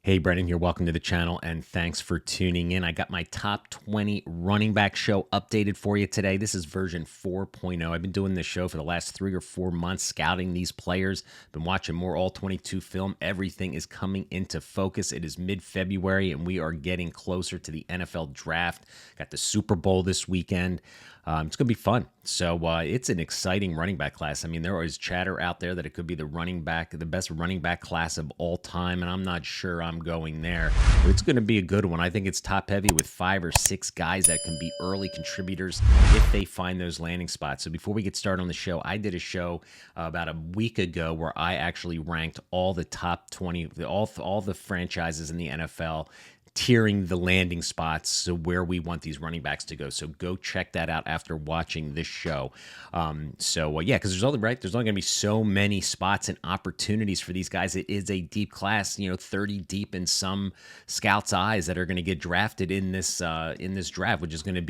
Hey, Brennan here. Welcome to the channel and thanks for tuning in. I got my top 20 running back show updated for you today. This is version 4.0. I've been doing this show for the last 3 or 4 months, scouting these players. Been watching more All 22 film. Everything is coming into focus. It is mid-February and we are getting closer to the NFL draft. Got the Super Bowl this weekend. It's going to be fun. So it's an exciting running back class. I mean, there is chatter out there that it could be the best running back class of all time, and I'm not sure I'm going there. But it's going to be a good one. I think it's top heavy with 5 or 6 guys that can be early contributors if they find those landing spots. So before we get started on the show, I did a show about a week ago where I actually ranked all the top 20, all the franchises in the NFL, tiering the landing spots, so where we want these running backs to go. So go check that out after watching this show. Yeah, because there's only going to be so many spots and opportunities for these guys. It is a deep class, 30 deep in some scouts' eyes that are going to get drafted in this draft, which would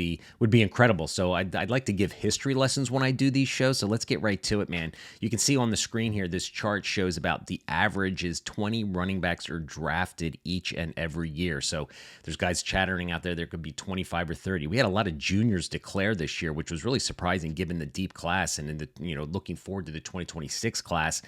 be incredible. So I'd like to give history lessons when I do these shows. So let's get right to it, man. You can see on the screen here, this chart shows about the average is 20 running backs are drafted each and every year. So there's guys chattering out there. There could be 25 or 30. We had a lot of juniors declare this year, which was really surprising given the deep class. And in the looking forward to the 2026 class,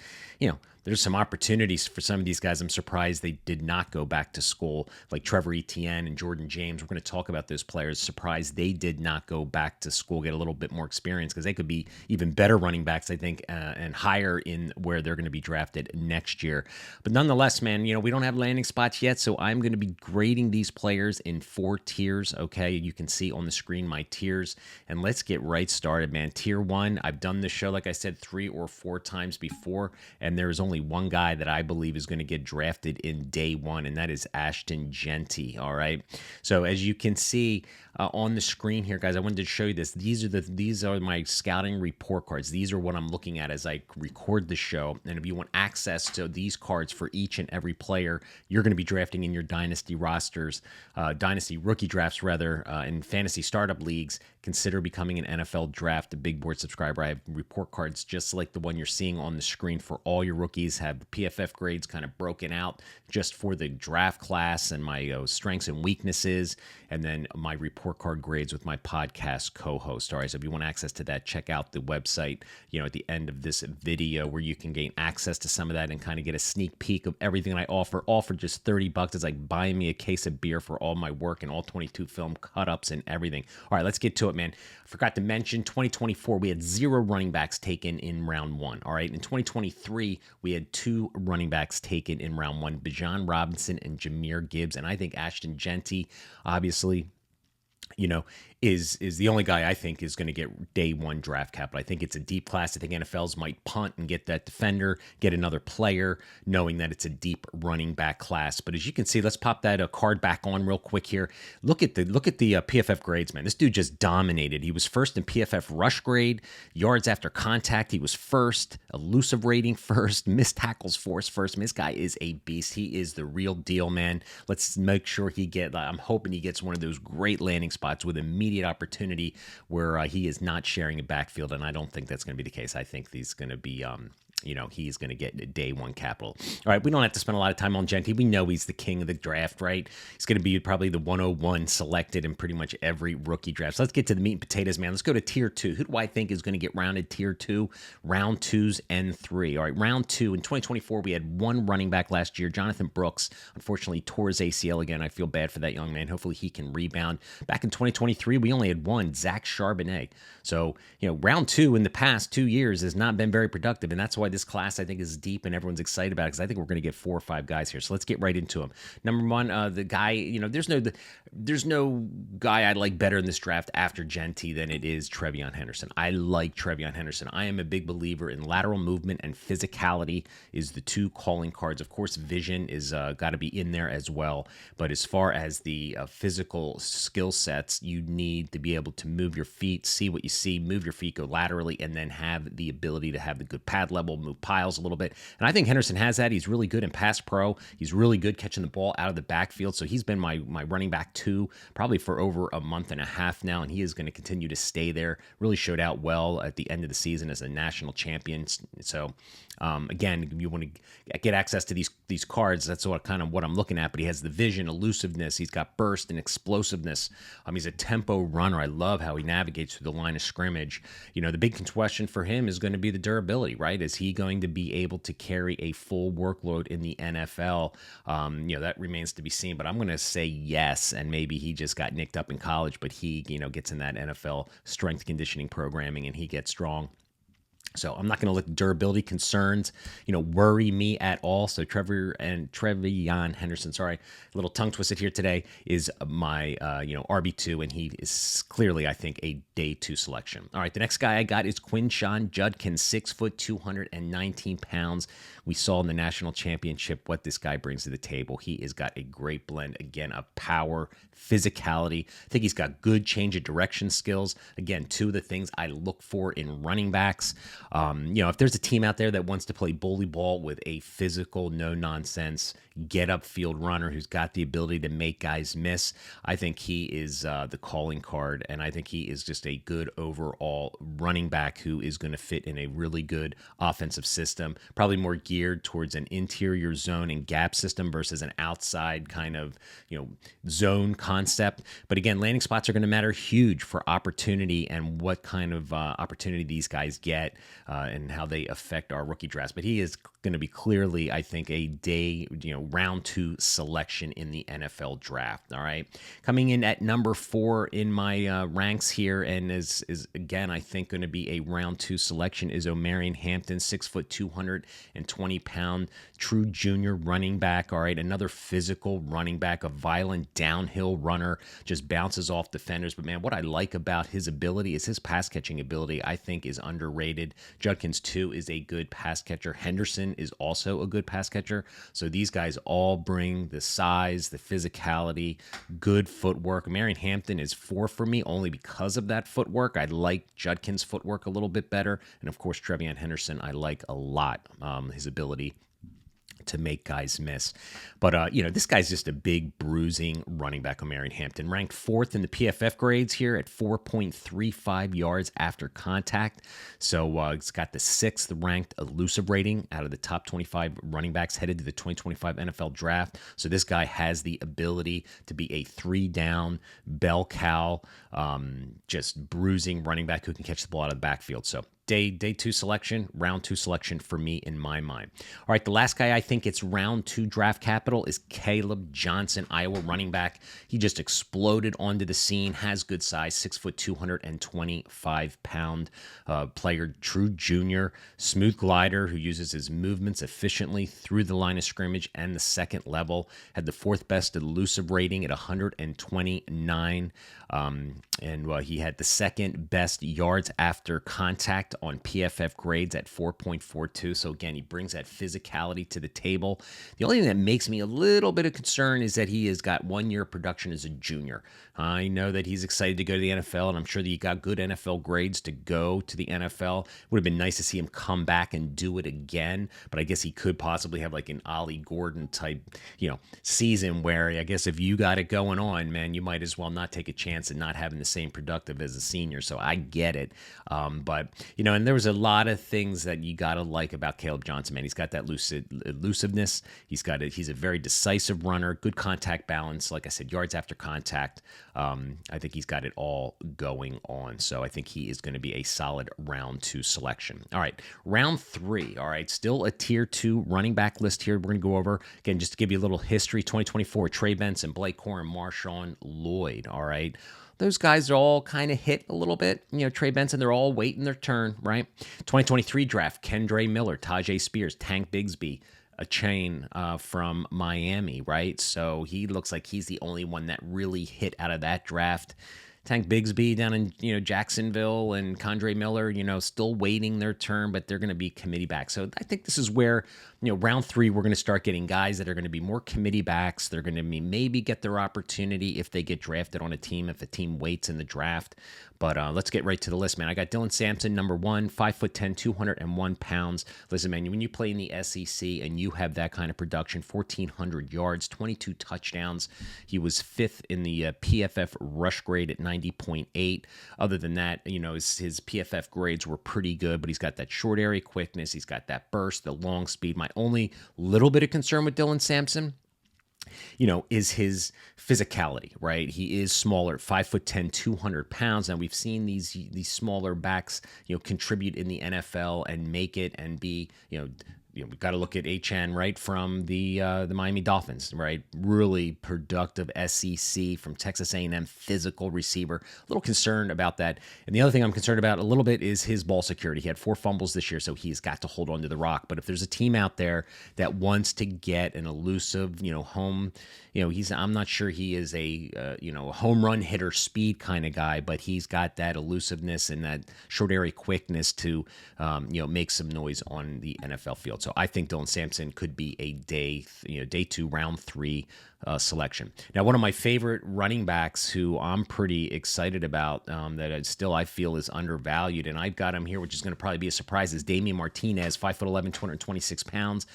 there's some opportunities for some of these guys. I'm surprised they did not go back to school, like Trevor Etienne and Jordan James. We're going to talk about those players. Surprised they did not go back to school, get a little bit more experience, because they could be even better running backs, I think, and higher in where they're going to be drafted next year. But nonetheless, man, we don't have landing spots yet, so I'm going to be grading these players in 4 tiers, okay? You can see on the screen my tiers, and let's get right started, man. Tier 1, I've done this show, like I said, 3 or 4 times before, and there's only one guy that I believe is going to get drafted in day 1, and that is Ashton, Jeanty, all right? So as you can see on the screen here, guys, I wanted to show you this. These are my scouting report cards. These are what I'm looking at as I record the show, and if you want access to these cards for each and every player you're going to be drafting in your Dynasty rosters, Dynasty rookie drafts, rather, in fantasy startup leagues, consider becoming an NFL Draft, a Big Board subscriber. I have report cards just like the one you're seeing on the screen for all your rookies, have the PFF grades kind of broken out just for the draft class and my strengths and weaknesses, and then my report card grades with my podcast co-host. All right, so if you want access to that, check out the website, at the end of this video, where you can gain access to some of that and kind of get a sneak peek of everything I offer, all for just $30. It's like buying me a case of beer for all my work and all 22 film cut-ups and everything. All right, let's get to it, man. I forgot to mention, 2024, we had 0 running backs taken in round 1. All right, in 2023, we had 2 running backs taken in round 1, Bijan Robinson and Jahmyr Gibbs, and I think Ashton Jeanty, obviously, is the only guy I think is going to get day 1 draft capital. I think it's a deep class. I think NFLs might punt and get that defender, get another player, knowing that it's a deep running back class. But as you can see, let's pop that card back on real quick here. Look at the PFF grades, man. This dude just dominated. He was first in PFF rush grade, yards after contact. He was first, elusive rating first, missed tackles force first. This guy is a beast. He is the real deal, man. Let's make sure I'm hoping he gets one of those great landing spots with immediate opportunity where he is not sharing a backfield, and I don't think that's going to be the case. I think he's going to be he's going to get day 1 capital. All right, we don't have to spend a lot of time on Jeanty. We know he's the king of the draft, right? He's going to be probably the 101 selected in pretty much every rookie draft. So let's get to the meat and potatoes, man. Let's go to tier 2. Who do I think is going to get rounded tier 2? Round 2s and 3. All right, round 2. In 2024, we had 1 running back last year. Jonathan Brooks, unfortunately, tore his ACL again. I feel bad for that young man. Hopefully he can rebound. Back in 2023, we only had 1, Zach Charbonnet. So, round 2 in the past 2 years has not been very productive, and that's why this class, I think, is deep and everyone's excited about it, because I think we're going to get 4 or 5 guys here. So let's get right into them. Number 1, the guy, there's no guy I like better in this draft after Jeanty than it is TreVeyon Henderson. I like TreVeyon Henderson. I am a big believer in lateral movement, and physicality is the 2 calling cards. Of course, vision is got to be in there as well. But as far as the physical skill sets, you need to be able to move your feet, see what you see, move your feet, go laterally, and then have the ability to have the good pad level, move piles a little bit. And I think Henderson has that. He's really good in pass pro. He's really good catching the ball out of the backfield. So he's been my running back 2 probably for over a month and a half now, and he is going to continue to stay there. Really showed out well at the end of the season as a national champion. So again, you want to get access to these cards. That's what I'm looking at. But he has the vision, elusiveness. He's got burst and explosiveness. He's a tempo runner. I love how he navigates through the line of scrimmage. The big question for him is going to be the durability, right? Is he going to be able to carry a full workload in the NFL? That remains to be seen. But I'm going to say yes, and maybe he just got nicked up in college, but he gets in that NFL strength conditioning programming and he gets strong. So I'm not going to let durability concerns, worry me at all. So Trevion Henderson, sorry, a little tongue twisted here today, is my, RB2, and he is clearly, I think, a day 2 selection. All right, the next guy I got is Quinshon Judkins, 6 foot, 219 pounds. We saw in the national championship what this guy brings to the table. He has got a great blend, again, of power, physicality. I think he's got good change of direction skills. Again, 2 of the things I look for in running backs. If there's a team out there that wants to play bully ball with a physical, no-nonsense, get-up-field runner who's got the ability to make guys miss, I think he is the calling card, and I think he is just a good overall running back who is going to fit in a really good offensive system, probably more geared towards an interior zone and gap system versus an outside kind of, zone concept. But again, landing spots are going to matter huge for opportunity and what kind of opportunity these guys get and how they affect our rookie drafts. But he is going to be clearly, I think, a day, round 2 selection in the NFL draft. All right. Coming in at number 4 in my ranks here, and is again, I think, going to be a round 2 selection, is Omarion Hampton, 6 foot, 220 pound, true junior running back. All right. Another physical running back, a violent downhill runner, just bounces off defenders. But man, what I like about his ability is his pass catching ability, I think, is underrated. Judkins, too, is a good pass catcher. Henderson is also a good pass catcher. So these guys all bring the size, the physicality, good footwork. Omarion Hampton is 4 for me only because of that footwork. I like Judkins' footwork a little bit better. And of course, Trevion Henderson, I like a lot, his ability to make guys miss. But, this guy's just a big bruising running back, Omarion Hampton, ranked 4th in the PFF grades here at 4.35 yards after contact. So it's got the 6th ranked elusive rating out of the top 25 running backs headed to the 2025 NFL draft. So this guy has the ability to be a 3-down bell cow, just bruising running back who can catch the ball out of the backfield. So day 2 selection, round 2 selection for me in my mind. All right, the last guy I think it's round 2 draft capital is Caleb Johnson, Iowa running back. He just exploded onto the scene, has good size, 6 foot, 225 pound player, true junior, smooth glider who uses his movements efficiently through the line of scrimmage and the second level. Had the 4th best elusive rating at 129. And he had the 2nd best yards after contact on PFF grades at 4.42. So again, he brings that physicality to the table. The only thing that makes me a little bit of concern is that he has got 1 year of production as a junior. I know that he's excited to go to the NFL, and I'm sure that he got good NFL grades to go to the NFL. Would have been nice to see him come back and do it again, but I guess he could possibly have like an Ollie Gordon type, season where I guess if you got it going on, man, you might as well not take a chance and not having the same productive as a senior. So I get it. But, and there was a lot of things that you got to like about Caleb Johnson, man. He's got that elusiveness. He's a very decisive runner, good contact balance. Like I said, yards after contact. I think he's got it all going on. So I think he is going to be a solid round 2 selection. All right, round 3. All right, still a tier 2 running back list here. We're going to go over, again, just to give you a little history, 2024, Trey Benson, Blake Corum, Marshawn Lloyd. All right. Those guys are all kind of hit a little bit. Trey Benson, they're all waiting their turn, right? 2023 draft, Kendre Miller, Tajay Spears, Tank Bigsby, a chain from Miami, right? So he looks like he's the only one that really hit out of that draft. Tank Bigsby down in Jacksonville and Kendre Miller, still waiting their turn, but they're going to be committee back. So I think this is where round three, we're going to start getting guys that are going to be more committee backs. They're going to maybe get their opportunity if they get drafted on a team, if a team waits in the draft. But let's get right to the list, man. I got Dylan Sampson, number one, 5'10", 201 pounds. Listen, man, when you play in the SEC and you have that kind of production, 1,400 yards, 22 touchdowns. He was fifth in the PFF rush grade at 90.8. Other than that, his PFF grades were pretty good, but he's got that short area quickness. He's got that burst, the long speed. My only little bit of concern with Dylan Sampson, is his physicality, right? He is smaller, 5'10", 200 pounds. Now we've seen these smaller backs, contribute in the NFL and make it and be, we've got to look at HN, right, from the Miami Dolphins, right? Really productive SEC from Texas A&M, physical receiver. A little concerned about that. And the other thing I'm concerned about a little bit is his ball security. He had 4 fumbles this year, so he's got to hold on to the rock. But if there's a team out there that wants to get an elusive, home, I'm not sure he is a home run hitter speed kind of guy, but he's got that elusiveness and that short area quickness to make some noise on the NFL field. So I think Dylan Sampson could be a day 2, round 3 selection. Now, one of my favorite running backs who I'm pretty excited about that I feel is undervalued, and I've got him here, which is going to probably be a surprise, is Damian Martinez, 5'11", 226 pounds.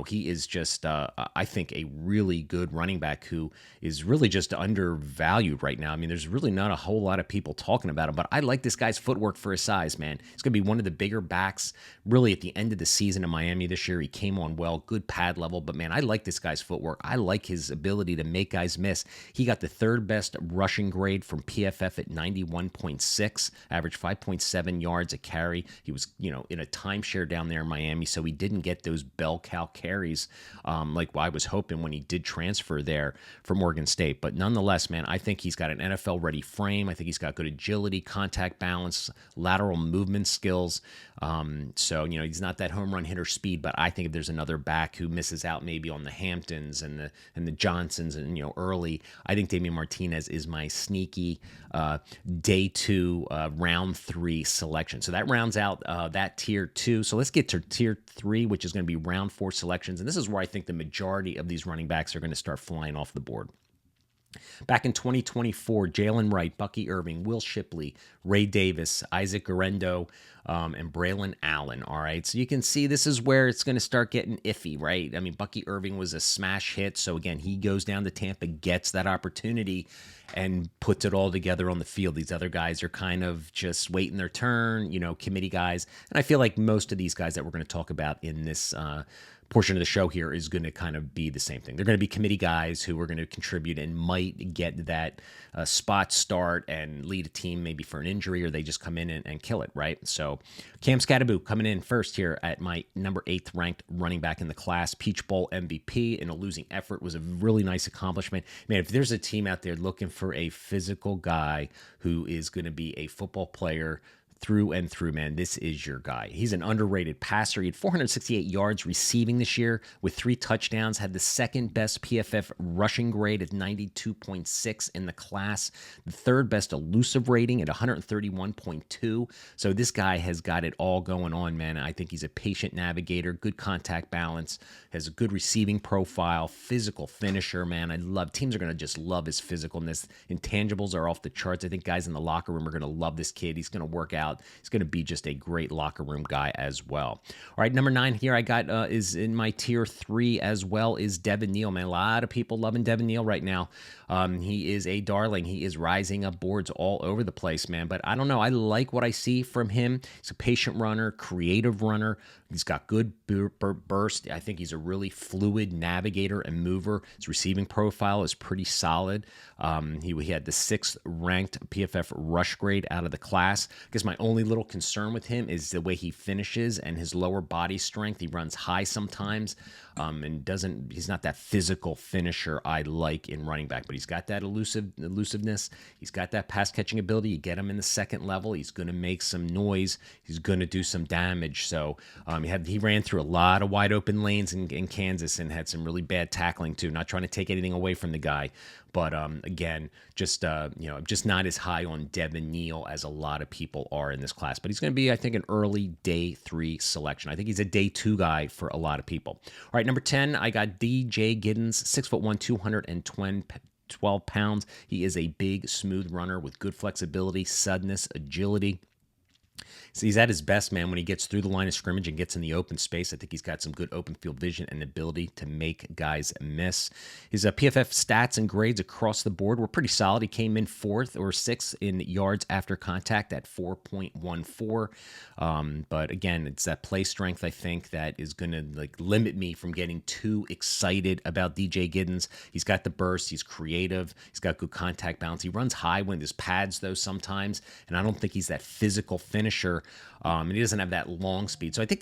He is just, I think, a really good running back who is really just undervalued right now. I mean, there's really not a whole lot of people talking about him, but I like this guy's footwork for his size, man. He's going to be one of the bigger backs really at the end of the season in Miami this year. He came on well, good pad level, but man, I like this guy's footwork. I like his ability to make guys miss. He got the 3rd best rushing grade from PFF at 91.6, averaged 5.7 yards a carry. He was, in a timeshare down there in Miami, so he didn't get those bell cow carries like I was hoping when he did transfer there from Oregon State. But nonetheless, man, I think he's got an NFL-ready frame. I think he's got good agility, contact balance, lateral movement skills. So, he's not that home run hitter speed, but I think if there's another back who misses out maybe on the Hamptons and the Johnsons and, early, I think Damian Martinez is my sneaky day 2, round 3 selection. So that rounds out that tier 2. So let's get to tier 3, which is going to be round 4 selections. And this is where I think the majority of these running backs are going to start flying off the board. Back in 2024, Jalen Wright, Bucky Irving, Will Shipley, Ray Davis, Isaac Guerrero, and Braylon Allen. All right, so you can see this is where it's going to start getting iffy, right? I mean, Bucky Irving was a smash hit. So again, he goes down to Tampa, gets that opportunity, and puts it all together on the field. These other guys are kind of just waiting their turn, committee guys. And I feel like most of these guys that we're going to talk about in this portion of the show here is going to kind of be the same thing. They're going to be committee guys who are going to contribute and might get that spot start and lead a team maybe for an injury, or they just come in and kill it, right? So Cam Scatterbo coming in first here at my number 8th ranked running back in the class. Peach Bowl MVP in a losing effort was a really nice accomplishment. Man, if there's a team out there looking for a physical guy who is going to be a football player through and through, man, this is your guy. He's an underrated passer. He had 468 yards receiving this year with 3 touchdowns, had the 2nd best PFF rushing grade at 92.6 in the class, the 3rd best elusive rating at 131.2. So this guy has got it all going on, man. I think he's a patient navigator, good contact balance, has a good receiving profile, physical finisher, man. Teams are going to just love his physicalness. Intangibles are off the charts. I think guys in the locker room are going to love this kid. He's going to work out. He's going to be just a great locker room guy as well. All right, number 9 here I got is in my tier 3 as well is Devin Neal, man. A lot of people loving Devin Neal right now. He is a darling. He is rising up boards all over the place, man. But I don't know. I like what I see from him. He's a patient runner, creative runner. He's got good burst. I think he's a really fluid navigator and mover. His receiving profile is pretty solid. He had the 6th ranked PFF rush grade out of the class. I guess my only little concern with him is the way he finishes and his lower body strength. He runs high sometimes and he's not that physical finisher I like in running back, but he's got that elusiveness. He's got that pass catching ability. You get him in the 2nd level, he's going to make some noise. He's going to do some damage. So he ran through a lot of wide open lanes in Kansas and had some really bad tackling too. Not trying to take anything away from the guy, But again, just just not as high on Devin Neal as a lot of people are in this class. But he's going to be, I think, an early day 3 selection. I think he's a day 2 guy for a lot of people. All right, number 10, I got DJ Giddens, 6'1", 212 pounds. He is a big, smooth runner with good flexibility, suddenness, agility. So he's at his best, man, when he gets through the line of scrimmage and gets in the open space. I think he's got some good open field vision and ability to make guys miss. His PFF stats and grades across the board were pretty solid. He came in 4th or 6th in yards after contact at 4.14. But again, it's that play strength, I think, that is going to limit me from getting too excited about DJ Giddens. He's got the burst. He's creative. He's got good contact balance. He runs high when there's pads, though, sometimes. And I don't think he's that physical finisher. And he doesn't have that long speed. So I think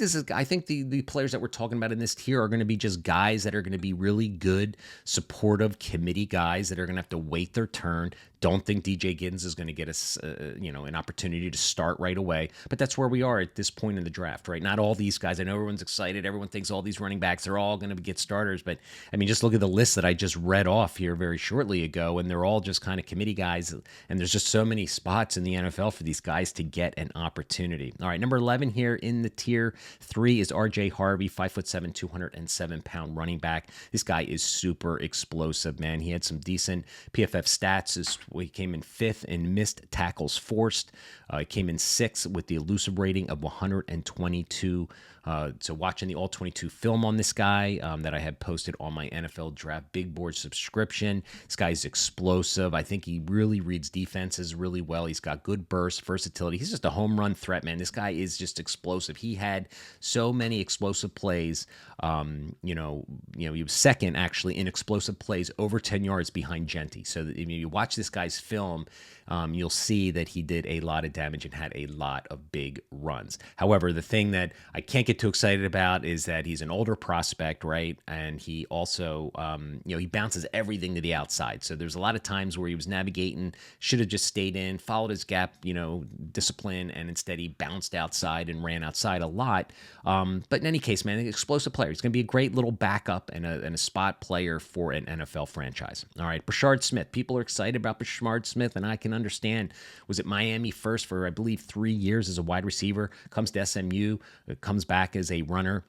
the players that we're talking about in this tier are going to be just guys that are going to be really good, supportive committee guys that are going to have to wait their turn. Don't think DJ Giddens is going to get us, an opportunity to start right away. But that's where we are at this point in the draft, right? Not all these guys. I know everyone's excited. Everyone thinks all these running backs are all going to get starters. But, I mean, just look at the list that I just read off here very shortly ago, and they're all just kind of committee guys. And there's just so many spots in the NFL for these guys to get an opportunity. All right, number 11 here in the tier 3 is RJ Harvey, 5'7", 207-pound running back. This guy is super explosive, man. He had some decent PFF stats. He came in 5th in missed tackles forced. He came in 6th with the elusive rating of 122. So watching the All-22 film on this guy that I had posted on my NFL Draft Big Board subscription. This guy's explosive. I think he really reads defenses really well. He's got good burst, versatility. He's just a home run threat, man. This guy is just explosive. He had so many explosive plays. He was second, actually, in explosive plays over 10 yards behind Jeanty. So if you watch this guy's film, you'll see that he did a lot of damage and had a lot of big runs. However, the thing that I can't get too excited about is that he's an older prospect, right? And he also, he bounces everything to the outside. So there's a lot of times where he was navigating, should have just stayed in, followed his gap, discipline, and instead he bounced outside and ran outside a lot. But in any case, man, an explosive player. He's going to be a great little backup and a spot player for an NFL franchise. All right, Brashard Smith. People are excited about Brashard Smith, and I can understand. Was at Miami first for, I believe, 3 years as a wide receiver, comes to SMU, comes back as a runner.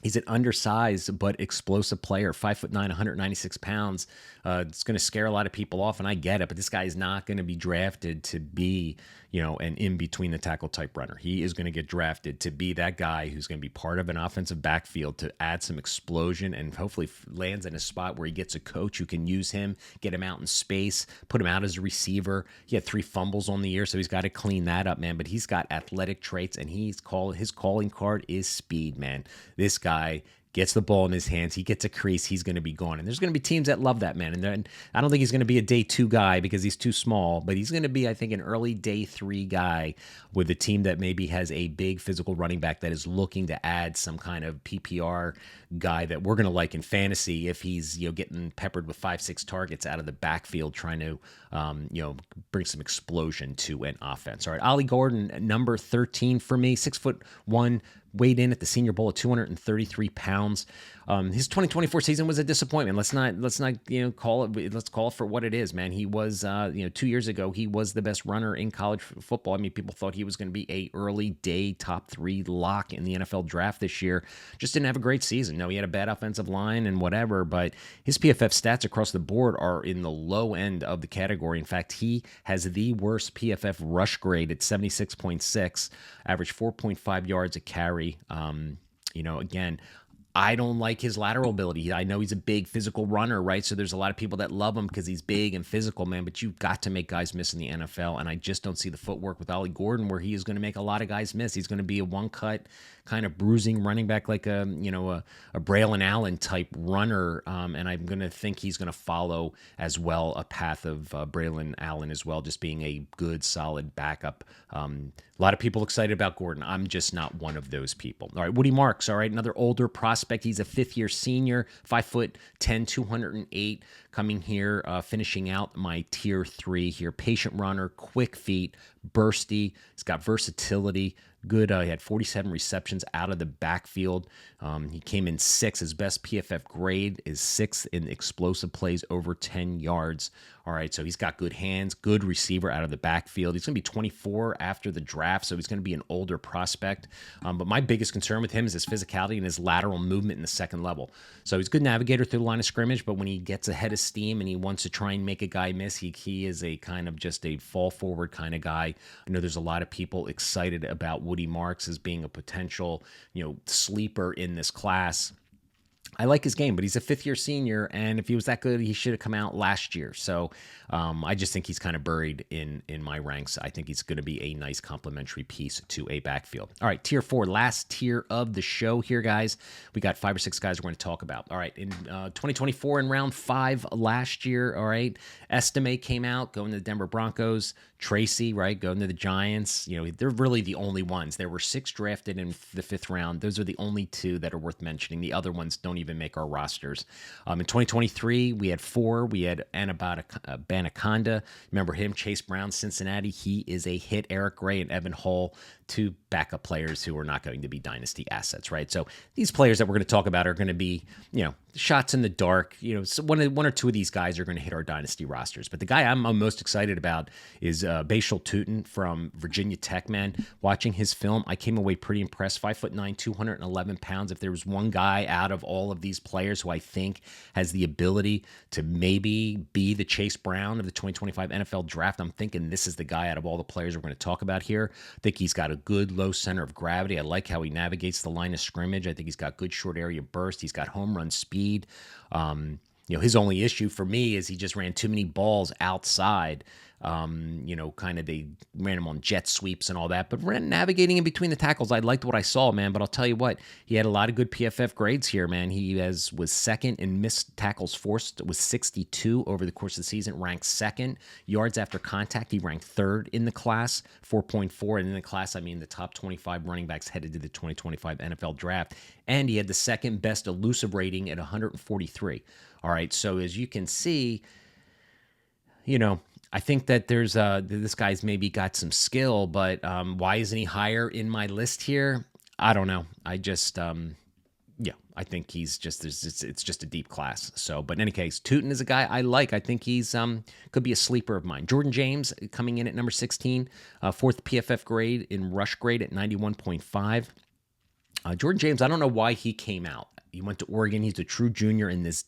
He's an undersized but explosive player, 5'9", 196 pounds. It's going to scare a lot of people off, and I get it, but this guy is not going to be drafted to be, an in-between the tackle type runner. He is going to get drafted to be that guy who's going to be part of an offensive backfield to add some explosion and hopefully lands in a spot where he gets a coach who can use him, get him out in space, put him out as a receiver. He had 3 fumbles on the year, so he's got to clean that up, man. But he's got athletic traits, and his calling card is speed, man. This guy gets the ball in his hands, he gets a crease, he's going to be gone. And there's going to be teams that love that, man. And I don't think he's going to be a day 2 guy because he's too small, but he's going to be, I think, an early day 3 guy with a team that maybe has a big physical running back that is looking to add some kind of PPR guy that we're going to like in fantasy if he's, getting peppered with 5-6 targets out of the backfield trying to, bring some explosion to an offense. All right, Ollie Gordon, number 13 for me, 6'1", weighed in at the Senior Bowl at 233 pounds. His 2024 season was a disappointment. Let's not call it. Let's call it for what it is, man. He was 2 years ago he was the best runner in college football. I mean, people thought he was going to be a early day top 3 lock in the NFL draft this year. Just didn't have a great season. No, he had a bad offensive line and whatever, but his PFF stats across the board are in the low end of the category. In fact, he has the worst PFF rush grade at 76.6, average 4.5 yards a carry. Again, I don't like his lateral ability. I know he's a big physical runner, right? So there's a lot of people that love him because he's big and physical, man. But you've got to make guys miss in the NFL, and I just don't see the footwork with Ollie Gordon where he is going to make a lot of guys miss. He's going to be a one-cut kind of bruising running back like a Braylon Allen type runner, and I'm going to think he's going to follow as well a path of Braylon Allen as well, just being a good, solid backup. A lot of people excited about Gordon. I'm just not one of those people. All right, Woody Marks, all right, another older prospect. He's a 5th-year senior, 5'10", 208, coming here, finishing out my tier 3 here. Patient runner, quick feet, bursty. He's got versatility. Good. He had 47 receptions out of the backfield. He came in sixth. His best PFF grade is sixth in explosive plays over 10 yards. All right, so he's got good hands, good receiver out of the backfield. He's going to be 24 after the draft, so he's going to be an older prospect. But my biggest concern with him is his physicality and his lateral movement in the second level. So he's a good navigator through the line of scrimmage, but when he gets ahead of steam and he wants to try and make a guy miss, he is a kind of just a fall forward kind of guy. I know there's a lot of people excited about Woody Marks as being a potential, sleeper in this class. I like his game, but he's a fifth-year senior, and if he was that good, he should have come out last year. So I just think he's kind of buried in my ranks. I think he's going to be a nice complementary piece to a backfield. All right, tier 4, last tier of the show here, guys. We got 5 or 6 guys we're going to talk about. All right, in 2024 in round 5 last year, all right, Estime came out, going to the Denver Broncos. Tracy, right, going to the Giants. They're really the only ones. There were 6 drafted in the 5th round. Those are the only 2 that are worth mentioning. The other ones don't even make our rosters. In 2023, we had 4. We had Banaconda. Remember him? Chase Brown, Cincinnati. He is a hit. Eric Gray and Evan Hull, 2 backup players who are not going to be dynasty assets, right? So these players that we're going to talk about are going to be, shots in the dark. So one or 2 of these guys are going to hit our dynasty rosters. But the guy I'm most excited about is Bashal Tutin from Virginia Tech, man. Watching his film, I came away pretty impressed. 5'9", 211 pounds. If there was one guy out of all of these players who I think has the ability to maybe be the Chase Brown of the 2025 NFL draft, I'm thinking this is the guy out of all the players we're going to talk about here. I think he's got a good low center of gravity. I like how he navigates the line of scrimmage. I think he's got good short area burst. He's got home run speed. His only issue for me is he just ran too many balls outside. Kind of they ran him on jet sweeps and all that, but navigating in between the tackles, I liked what I saw, man. But I'll tell you what, he had a lot of good PFF grades here, man. He was second in missed tackles forced, was 62 over the course of the season, ranked second. Yards after contact, he ranked third in the class, 4.4. And in the class, I mean the top 25 running backs headed to the 2025 NFL draft. And he had the second best elusive rating at 143. All right, so as you can see, I think that there's this guy's maybe got some skill, but why isn't he higher in my list here? I don't know. I just, I think he's just, it's just a deep class. So, but in any case, Tutin is a guy I like. I think he's could be a sleeper of mine. Jordan James coming in at number 16, 4th PFF grade in rush grade at 91.5. Jordan James, I don't know why he came out. He went to Oregon. He's a true junior in this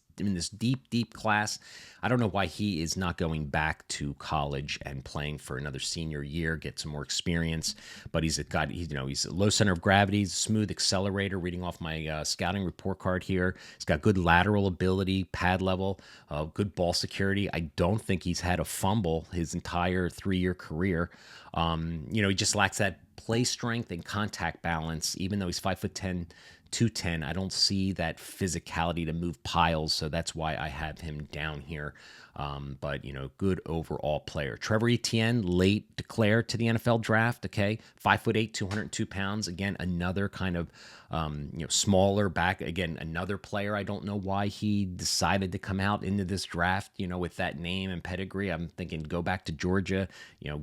deep class. I don't know why he is not going back to college and playing for another senior year, get some more experience. But he's a low center of gravity, he's a smooth accelerator. Reading off my scouting report card here, he's got good lateral ability, pad level, good ball security. I don't think he's had a fumble his entire 3-year career. He just lacks that play strength and contact balance. Even though he's 5'10", 210, I don't see that physicality to move piles, so that's why I have him down here. But good overall player. Trevor Etienne, late declared to the NFL draft. Okay, 5'8", 202 pounds. Again, another kind of smaller back. Again, another player. I don't know why he decided to come out into this draft. With that name and pedigree, I'm thinking go back to Georgia.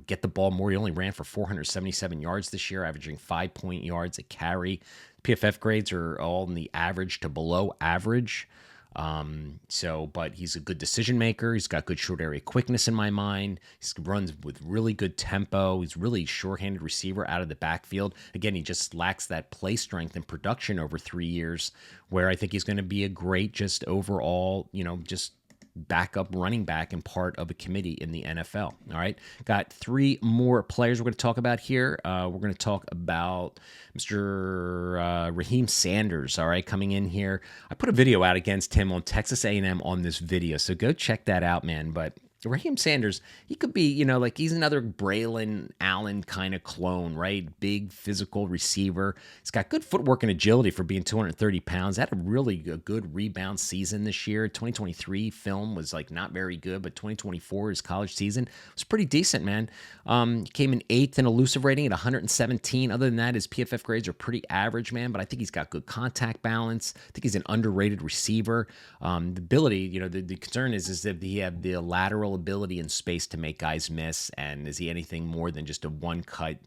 Get the ball more. He only ran for 477 yards this year, averaging 5 point yards a carry. PFF grades are all in the average to below average. But he's a good decision maker. He's got good short area quickness in my mind. He runs with really good tempo. He's really short-handed receiver out of the backfield. Again, he just lacks that play strength and production over 3 years, where I think he's going to be a great just overall, just backup running back and part of a committee in the NFL. All right. Got 3 more players we're going to talk about here. We're going to talk about Mr. Raheem Sanders. All right. Coming in here. I put a video out against him on Texas A&M on this video. So go check that out, man. But Raheem Sanders, he could be, he's another Braylon Allen kind of clone, right? Big physical receiver. He's got good footwork and agility for being 230 pounds. Had a really good rebound season this year. 2023 film was not very good, but 2024, his college season, was pretty decent, man. He came in 8th in elusive rating at 117. Other than that, his PFF grades are pretty average, man, but I think he's got good contact balance. I think he's an underrated receiver. The ability, the concern is that he had the lateral lateral ability and space to make guys miss? And is he anything more than just a one-cut,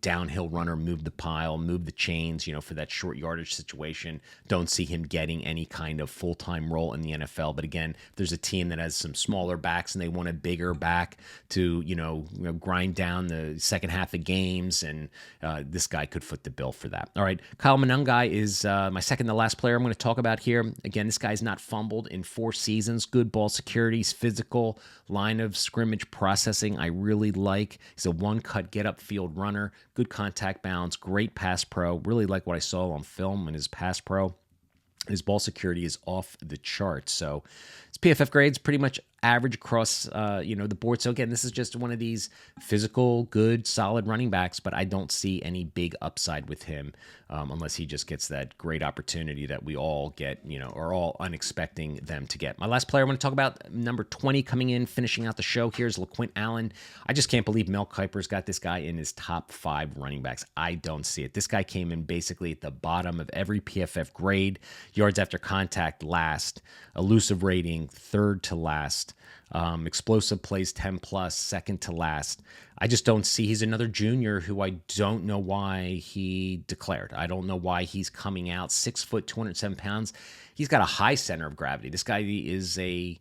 downhill runner, move the pile, move the chains, for that short yardage situation? Don't see him getting any kind of full-time role in the NFL. But again, if there's a team that has some smaller backs and they want a bigger back to, grind down the second half of games, and this guy could foot the bill for that. All right, Kyle Monangai is my second to last player I'm going to talk about here. Again, this guy's not fumbled in 4 seasons. Good ball security, physical, line of scrimmage processing I really like. He's a one-cut get-up-field runner, good contact balance, great pass pro. Really like what I saw on film in his pass pro. His ball security is off the charts. So his PFF grades pretty much average across, the board. So again, this is just one of these physical, good, solid running backs, but I don't see any big upside with him unless he just gets that great opportunity that we all get, are all unexpecting them to get. My last player I want to talk about, number 20 coming in, finishing out the show here is LaQuint Allen. I just can't believe Mel Kiper's got this guy in his top 5 running backs. I don't see it. This guy came in basically at the bottom of every PFF grade. Yards after contact, last. Elusive rating, third to last. Explosive plays 10 plus, second to last. I just don't see. He's another junior who I don't know why he declared. I don't know why he's coming out 6 foot, 207 pounds. He's got a high center of gravity. This guy is a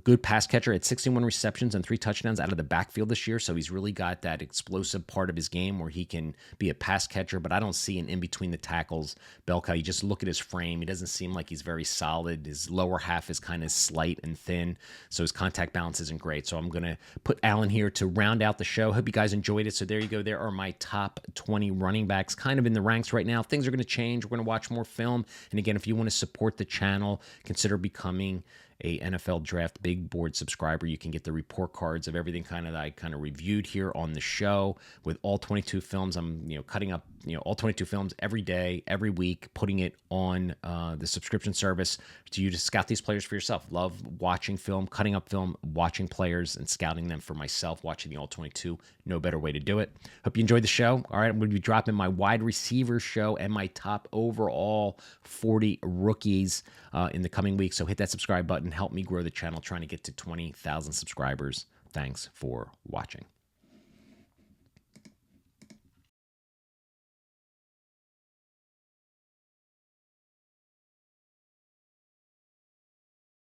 good pass catcher at 61 receptions and 3 touchdowns out of the backfield this year. So he's really got that explosive part of his game where he can be a pass catcher, but I don't see an in between the tackles bell cow. You just look at his frame. He doesn't seem like he's very solid. His lower half is kind of slight and thin, so his contact balance isn't great. So I'm going to put Allen here to round out the show. Hope you guys enjoyed it. So there you go. There are my top 20 running backs kind of in the ranks right now. Things are going to change. We're going to watch more film. And again, if you want to support the channel, consider becoming a NFL Draft Big Board subscriber. You can get the report cards of everything that I reviewed here on the show with all 22 films. I'm cutting up all 22 films every day, every week, putting it on the subscription service to you to scout these players for yourself. Love watching film, cutting up film, watching players, and scouting them for myself, watching the all 22. No better way to do it. Hope you enjoyed the show. All right, I'm going to be dropping my wide receiver show and my top overall 40 rookies in the coming weeks. So hit that subscribe button. Help me grow the channel, trying to get to 20,000 subscribers. Thanks for watching.